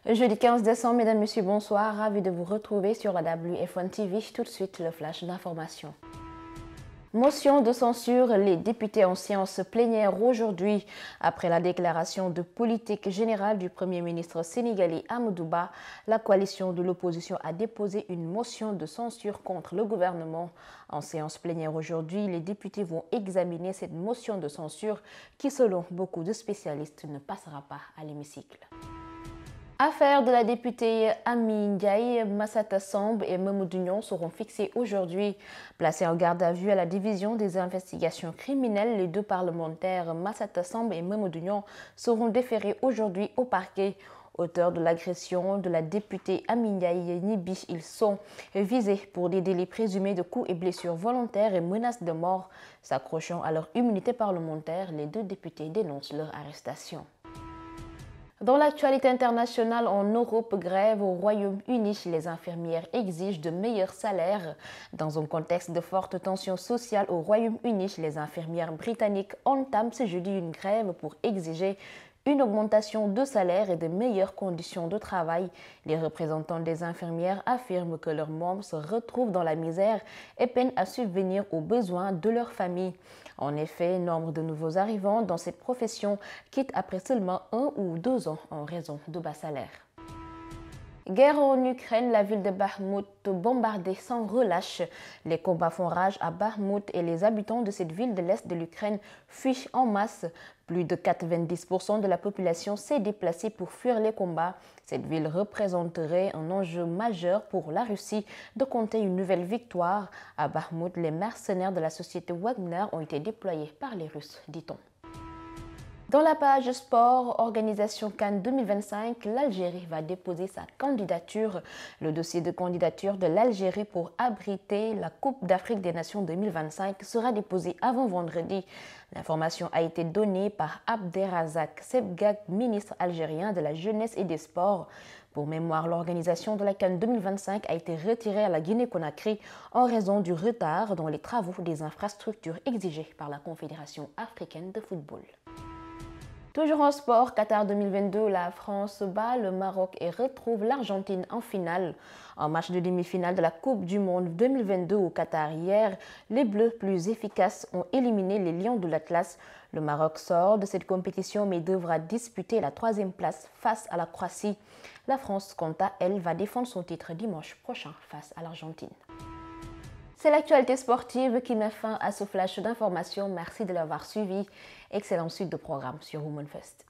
Jeudi 15 décembre, mesdames, messieurs, bonsoir. Ravi de vous retrouver sur la WF1 TV. Tout de suite, le flash d'information. Motion de censure, les députés en séance plénière aujourd'hui. Après la déclaration de politique générale du Premier ministre sénégalais Amadou Ba, la coalition de l'opposition a déposé une motion de censure contre le gouvernement. En séance plénière aujourd'hui, les députés vont examiner cette motion de censure qui, selon beaucoup de spécialistes, ne passera pas à l'hémicycle. Affaire de la députée Amy Ndiaye, Massata Samb et Mamadou Niang seront fixées aujourd'hui. Placés en garde à vue à la division des investigations criminelles, les deux parlementaires Massata Samb et Mamadou Niang seront déférés aujourd'hui au parquet. Auteurs de l'agression de la députée Amy Ndiaye Nibi, ils sont visés pour des délits présumés de coups et blessures volontaires et menaces de mort. S'accrochant à leur immunité parlementaire, les deux députés dénoncent leur arrestation. Dans l'actualité internationale, en Europe, grève au Royaume-Uni, les infirmières exigent de meilleurs salaires. Dans un contexte de forte tension sociale au Royaume-Uni, les infirmières britanniques entament ce jeudi une grève pour exiger une augmentation de salaire et de meilleures conditions de travail. Les représentants des infirmières affirment que leurs membres se retrouvent dans la misère et peinent à subvenir aux besoins de leur famille. En effet, nombre de nouveaux arrivants dans cette profession quittent après seulement 1 ou 2 ans en raison de bas salaires. Guerre en Ukraine, la ville de Bakhmout bombardée sans relâche. Les combats font rage à Bakhmout et les habitants de cette ville de l'Est de l'Ukraine fuient en masse. Plus de 90% de la population s'est déplacée pour fuir les combats. Cette ville représenterait un enjeu majeur pour la Russie de compter une nouvelle victoire. À Bakhmout, les mercenaires de la société Wagner ont été déployés par les Russes, dit-on. Dans la page sport, organisation CAN 2025, l'Algérie va déposer sa candidature. Le dossier de candidature de l'Algérie pour abriter la Coupe d'Afrique des Nations 2025 sera déposé avant vendredi. L'information a été donnée par Abderrazak Sebgag, ministre algérien de la Jeunesse et des Sports. Pour mémoire, l'organisation de la CAN 2025 a été retirée à la Guinée-Conakry en raison du retard dans les travaux des infrastructures exigés par la Confédération africaine de football. Toujours en sport, Qatar 2022, la France bat le Maroc et retrouve l'Argentine en finale. En match de demi-finale de la Coupe du Monde 2022 au Qatar hier, les Bleus plus efficaces ont éliminé les Lions de l'Atlas. Le Maroc sort de cette compétition mais devra disputer la 3e place face à la Croatie. La France, quant à elle, va défendre son titre dimanche prochain face à l'Argentine. C'est l'actualité sportive qui met fin à ce flash d'information. Merci de l'avoir suivi. Excellente suite de programme sur Women First.